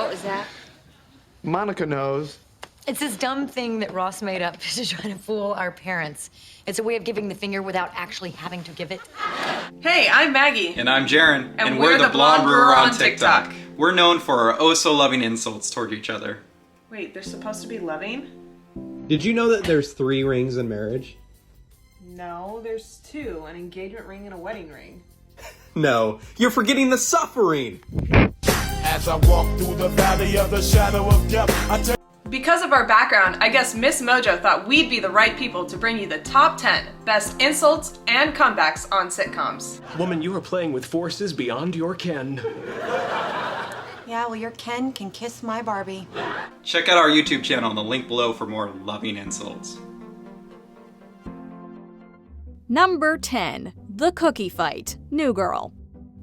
What was that? Monica knows. It's this dumb thing that Ross made up to try to fool our parents. It's a way of giving the finger without actually having to give it. Hey, I'm Maggie. And I'm Jaren. And we're the Blonde Brewer on TikTok. We're known for our oh-so-loving insults toward each other. Wait, they're supposed to be loving? Did you know that there's 3 rings in marriage? No, there's 2, an engagement ring and a wedding ring. No, you're forgetting the suffering! As I walk through the valley of the shadow of death, Because of our background, I guess MsMojo thought we'd be the right people to bring you the top 10 best insults and comebacks on sitcoms. Woman, you are playing with forces beyond your ken. Yeah, well, your Ken can kiss my Barbie. Check out our YouTube channel in the link below for more loving insults. Number 10. The Cookie Fight. New Girl.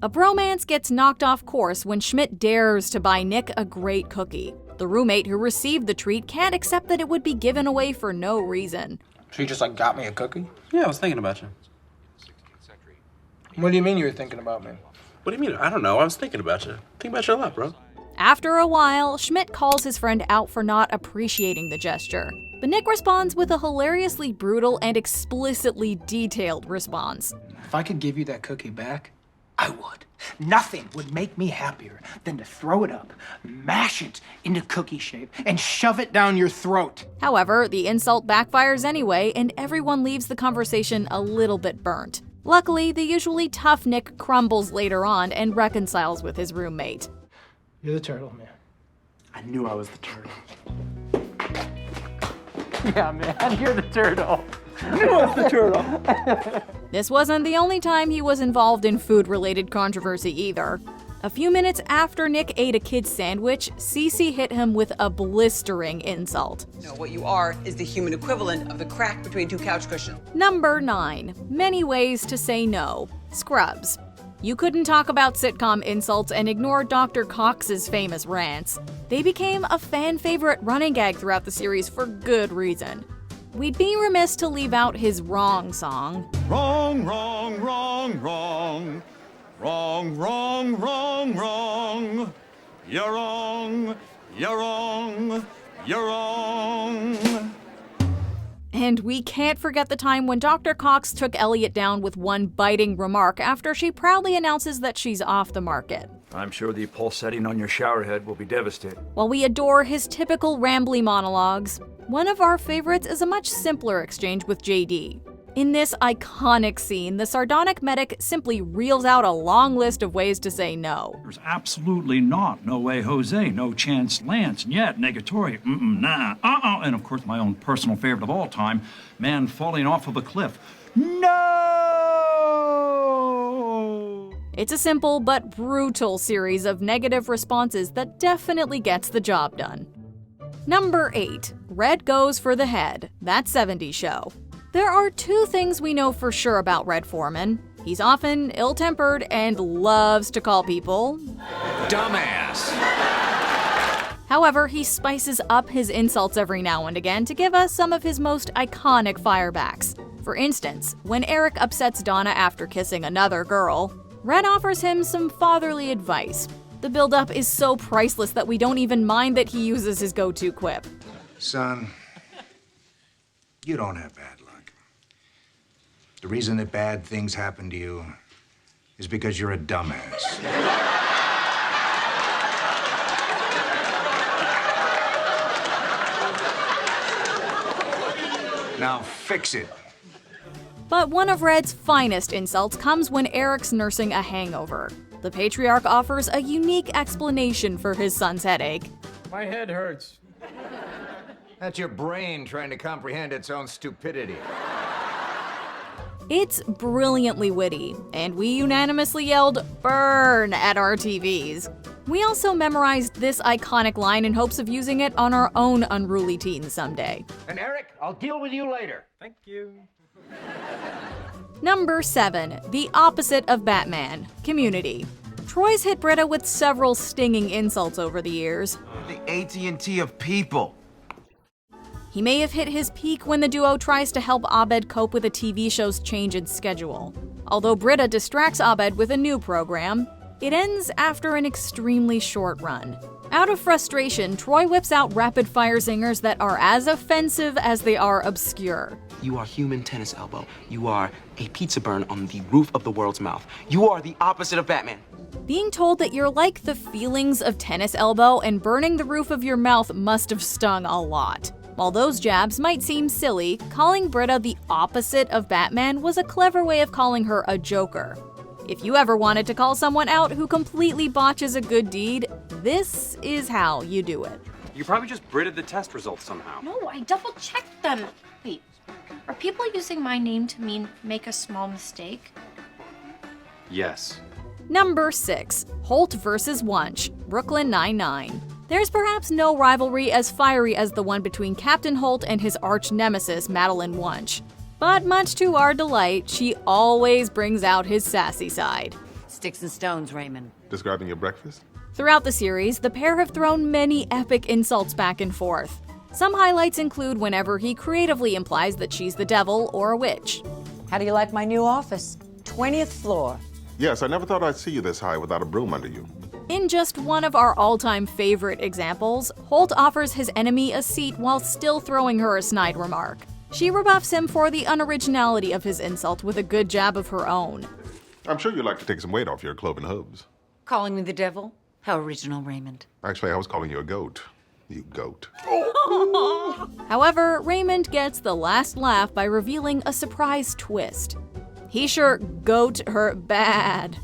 A bromance gets knocked off course when Schmidt dares to buy Nick a great cookie. The roommate who received the treat can't accept that it would be given away for no reason. So you just got me a cookie? Yeah, I was thinking about you. What do you mean you were thinking about me? What do you mean? I don't know. I was thinking about you. Thinking about you a lot, bro. After a while, Schmidt calls his friend out for not appreciating the gesture. But Nick responds with a hilariously brutal and explicitly detailed response. If I could give you that cookie back, I would. Nothing would make me happier than to throw it up, mash it into cookie shape, and shove it down your throat. However, the insult backfires anyway, and everyone leaves the conversation a little bit burnt. Luckily, the usually tough Nick crumbles later on and reconciles with his roommate. You're the turtle, man. I knew I was the turtle. Yeah, man, you're the turtle. I knew I was the turtle. This wasn't the only time he was involved in food-related controversy either. A few minutes after Nick ate a kid's sandwich, Cece hit him with a blistering insult. No, what you are is the human equivalent of the crack between 2 couch cushions. Number 9. Many ways to say no. Scrubs. You couldn't talk about sitcom insults and ignore Dr. Cox's famous rants. They became a fan-favorite running gag throughout the series for good reason. We'd be remiss to leave out his Wrong song. wrong, wrong, wrong, wrong. Wrong, wrong, wrong, wrong. You're wrong, you're wrong, you're wrong. And we can't forget the time when Dr. Cox took Elliot down with one biting remark after she proudly announces that she's off the market. I'm sure the pulse setting on your shower head will be devastating. While we adore his typical rambly monologues, one of our favorites is a much simpler exchange with JD. In this iconic scene, the sardonic medic simply reels out a long list of ways to say no. There's absolutely not. No way, Jose. No chance, Lance. Yet, negatory. Nah. And of course, my own personal favorite of all time, man falling off of a cliff. No! It's a simple but brutal series of negative responses that definitely gets the job done. Number 8. Red goes for the head. That 70s show. There are 2 things we know for sure about Red Foreman. He's often ill-tempered and loves to call people Dumbass. However, he spices up his insults every now and again to give us some of his most iconic firebacks. For instance, when Eric upsets Donna after kissing another girl, Red offers him some fatherly advice. The build-up is so priceless that we don't even mind that he uses his go-to quip. Son, you don't have bad luck. The reason that bad things happen to you is because you're a dumbass. Now fix it. But one of Red's finest insults comes when Eric's nursing a hangover. The patriarch offers a unique explanation for his son's headache. My head hurts. That's your brain trying to comprehend its own stupidity. It's brilliantly witty, and we unanimously yelled "burn" at our TVs. We also memorized this iconic line in hopes of using it on our own unruly teens someday. And Eric, I'll deal with you later. Thank you. Number 7. The opposite of Batman. Community. Troy's hit Britta with several stinging insults over the years. The AT&T of people. He may have hit his peak when the duo tries to help Abed cope with a TV show's change in schedule. Although Britta distracts Abed with a new program, it ends after an extremely short run. Out of frustration, Troy whips out rapid-fire zingers that are as offensive as they are obscure. You are human tennis elbow. You are a pizza burn on the roof of the world's mouth. You are the opposite of Batman. Being told that you're like the feelings of tennis elbow and burning the roof of your mouth must have stung a lot. While those jabs might seem silly, calling Britta the opposite of Batman was a clever way of calling her a joker. If you ever wanted to call someone out who completely botches a good deed, this is how you do it. You probably just Britted the test results somehow. No, I double-checked them. Wait, are people using my name to mean make a small mistake? Yes. Number 6. Holt vs. Wunsch, Brooklyn Nine-Nine. There's perhaps no rivalry as fiery as the one between Captain Holt and his arch-nemesis, Madeline Wunsch. But much to our delight, she always brings out his sassy side. Sticks and stones, Raymond. Describing your breakfast? Throughout the series, the pair have thrown many epic insults back and forth. Some highlights include whenever he creatively implies that she's the devil or a witch. How do you like my new office? 20th floor. Yes, I never thought I'd see you this high without a broom under you. In just one of our all-time favorite examples, Holt offers his enemy a seat while still throwing her a snide remark. She rebuffs him for the unoriginality of his insult with a good jab of her own. I'm sure you'd like to take some weight off your cloven hooves. Calling me the devil? How original, Raymond. Actually, I was calling you a goat. You goat. However, Raymond gets the last laugh by revealing a surprise twist. He sure goat her bad.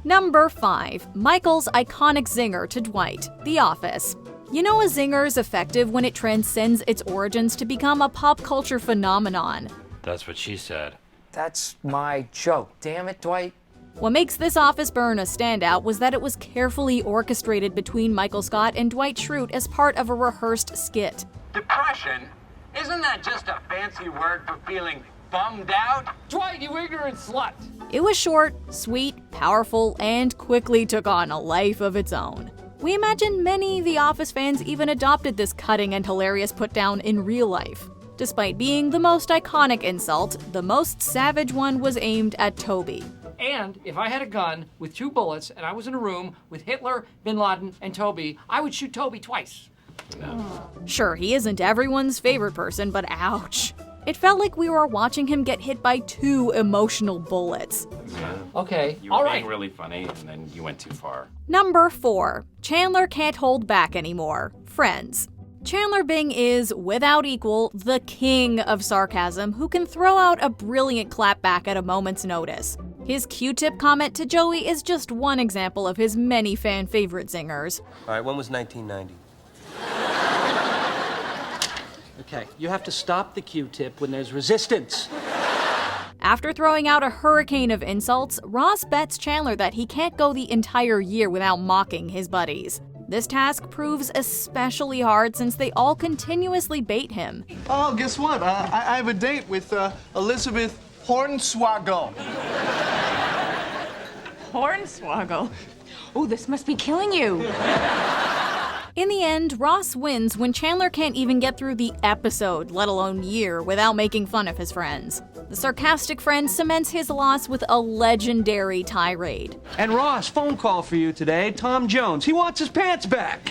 Number 5. Michael's iconic zinger to Dwight, The Office. You know a zinger is effective when it transcends its origins to become a pop culture phenomenon. That's what she said. That's my joke. Damn it, Dwight. What makes this office burn a standout was that it was carefully orchestrated between Michael Scott and Dwight Schrute as part of a rehearsed skit. Depression? Isn't that just a fancy word for feeling bummed out? Dwight, you ignorant slut! It was short, sweet, powerful, and quickly took on a life of its own. We imagine many The Office fans even adopted this cutting and hilarious put-down in real life. Despite being the most iconic insult, the most savage one was aimed at Toby. And if I had a gun with 2 bullets and I was in a room with Hitler, Bin Laden, and Toby, I would shoot Toby twice. Sure, he isn't everyone's favorite person, but ouch. It felt like we were watching him get hit by 2 emotional bullets. Okay, You were all being right. really funny, and then you went too far. Number 4. Chandler can't hold back anymore. Friends. Chandler Bing is, without equal, the king of sarcasm who can throw out a brilliant clapback at a moment's notice. His Q-tip comment to Joey is just one example of his many fan-favorite zingers. All right, when was 1990? Okay, you have to stop the Q-tip when there's resistance. After throwing out a hurricane of insults, Ross bets Chandler that he can't go the entire year without mocking his buddies. This task proves especially hard since they all continuously bait him. Oh, guess what? I have a date with Elizabeth Hornswoggle. Hornswoggle? Oh, this must be killing you. In the end, Ross wins when Chandler can't even get through the episode, let alone year, without making fun of his friends. The sarcastic friend cements his loss with a legendary tirade. And Ross, phone call for you today. Tom Jones. He wants his pants back.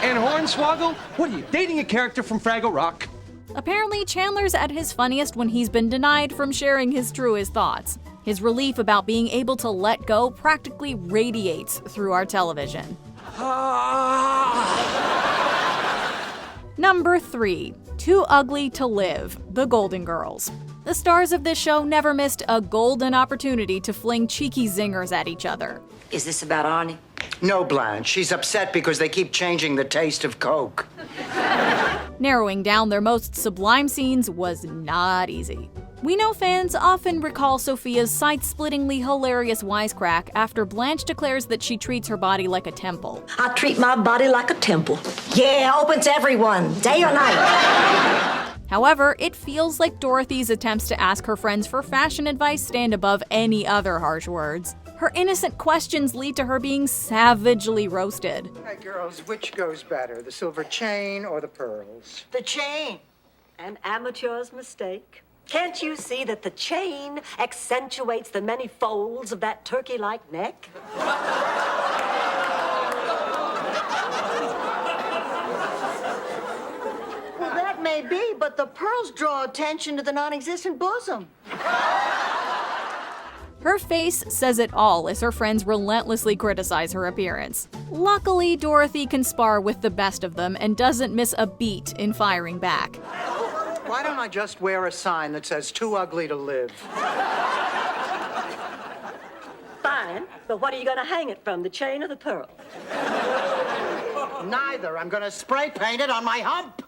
And Hornswoggle, what are you, dating a character from Fraggle Rock? Apparently, Chandler's at his funniest when he's been denied from sharing his truest thoughts. His relief about being able to let go practically radiates through our television. Number 3. Too Ugly to Live, The Golden Girls. The stars of this show never missed a golden opportunity to fling cheeky zingers at each other. Is this about Arnie? No, Blanche. She's upset because they keep changing the taste of Coke. Narrowing down their most sublime scenes was not easy. We know fans often recall Sophia's side-splittingly hilarious wisecrack after Blanche declares that she treats her body like a temple. I treat my body like a temple. Yeah, open to everyone, day or night. However, it feels like Dorothy's attempts to ask her friends for fashion advice stand above any other harsh words. Her innocent questions lead to her being savagely roasted. Hey, girls, which goes better, the silver chain or the pearls? The chain. An amateur's mistake. Can't you see that the chain accentuates the many folds of that turkey-like neck? may be, but the pearls draw attention to the non-existent bosom. Her face says it all as her friends relentlessly criticize her appearance. Luckily, Dorothy can spar with the best of them and doesn't miss a beat in firing back. Why don't I just wear a sign that says too ugly to live? Fine, but what are you going to hang it from, the chain or the pearl? Neither. I'm going to spray paint it on my hump.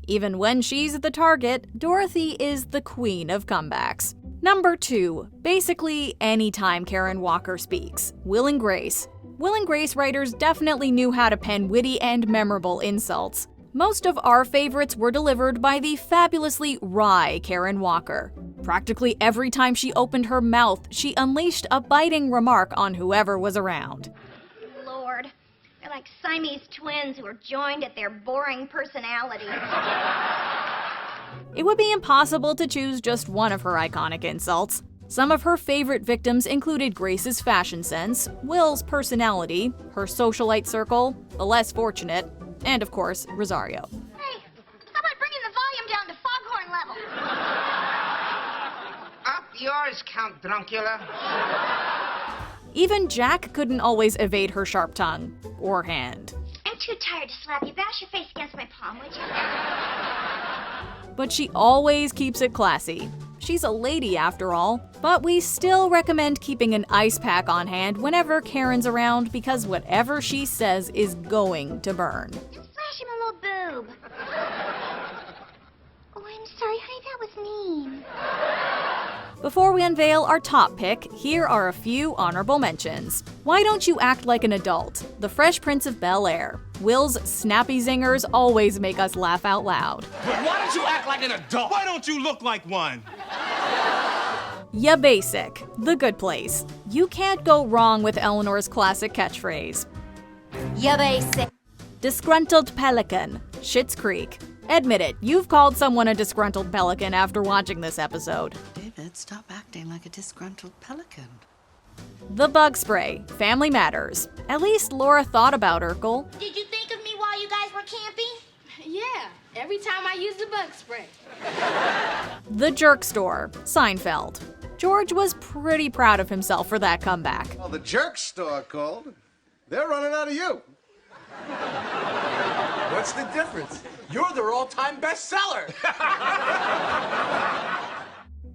Even when she's the target, Dorothy is the queen of comebacks. Number 2, basically anytime Karen Walker speaks, Will and Grace. Will and Grace writers definitely knew how to pen witty and memorable insults. Most of our favorites were delivered by the fabulously wry Karen Walker. Practically every time she opened her mouth, she unleashed a biting remark on whoever was around. Lord, they're like Siamese twins who are joined at their boring personalities. It would be impossible to choose just one of her iconic insults. Some of her favorite victims included Grace's fashion sense, Will's personality, her socialite circle, the less fortunate, and of course, Rosario. Hey, how about bringing the volume down to foghorn level? Up yours, Count Druncula. Even Jack couldn't always evade her sharp tongue, or hand. I'm too tired to slap you. Bash your face against my palm, would you? But she always keeps it classy. She's a lady after all, but we still recommend keeping an ice pack on hand whenever Karen's around because whatever she says is going to burn. Just flash him a little boob. Oh, I'm sorry, honey, that was mean. Before we unveil our top pick, here are a few honorable mentions. Why Don't You Act Like an Adult? The Fresh Prince of Bel-Air. Will's snappy zingers always make us laugh out loud. But why don't you act like an adult? Why don't you look like one? Ya Basic. The Good Place. You can't go wrong with Eleanor's classic catchphrase. Ya Basic. Disgruntled Pelican. Schitt's Creek. Admit it, you've called someone a disgruntled pelican after watching this episode. David, stop acting like a disgruntled pelican. The Bug Spray. Family Matters. At least Laura thought about Urkel. Did you think of me while you guys were camping? Yeah, every time I use the bug spray. The Jerk Store. Seinfeld. George was pretty proud of himself for that comeback. Well, the Jerk Store called. They're running out of you. What's the difference? You're their all-time bestseller.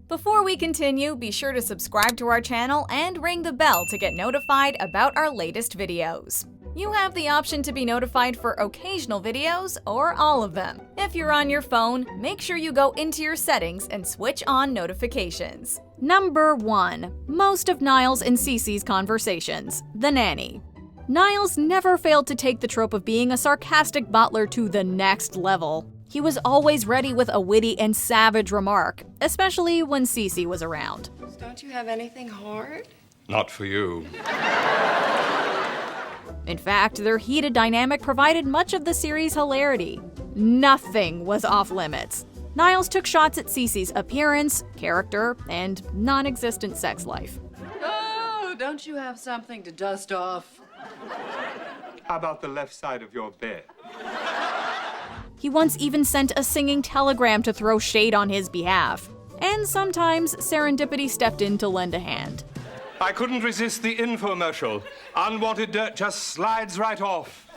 Before we continue, be sure to subscribe to our channel and ring the bell to get notified about our latest videos. You have the option to be notified for occasional videos or all of them. If you're on your phone, make sure you go into your settings and switch on notifications. Number 1. Most of Niles and Cece's conversations. The Nanny. Niles never failed to take the trope of being a sarcastic butler to the next level. He was always ready with a witty and savage remark, especially when Cece was around. Don't you have anything hard? Not for you. In fact, their heated dynamic provided much of the series' hilarity. Nothing was off limits. Niles took shots at Cece's appearance, character, and non-existent sex life. Oh, don't you have something to dust off? How about the left side of your bed? He once even sent a singing telegram to throw shade on his behalf. And sometimes serendipity stepped in to lend a hand. I couldn't resist the infomercial. Unwanted dirt just slides right off.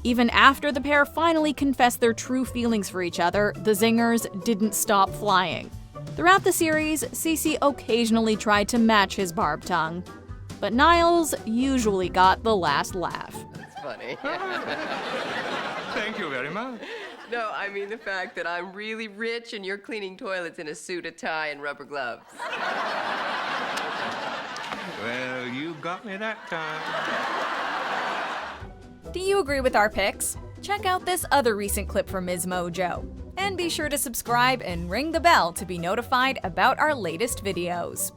Even after the pair finally confessed their true feelings for each other, the zingers didn't stop flying. Throughout the series, Cece occasionally tried to match his barbed tongue. But Niles usually got the last laugh. That's funny. Thank you very much. No, I mean the fact that I'm really rich and you're cleaning toilets in a suit, a tie, and rubber gloves. Well, you got me that time. Do you agree with our picks? Check out this other recent clip from MsMojo. And be sure to subscribe and ring the bell to be notified about our latest videos.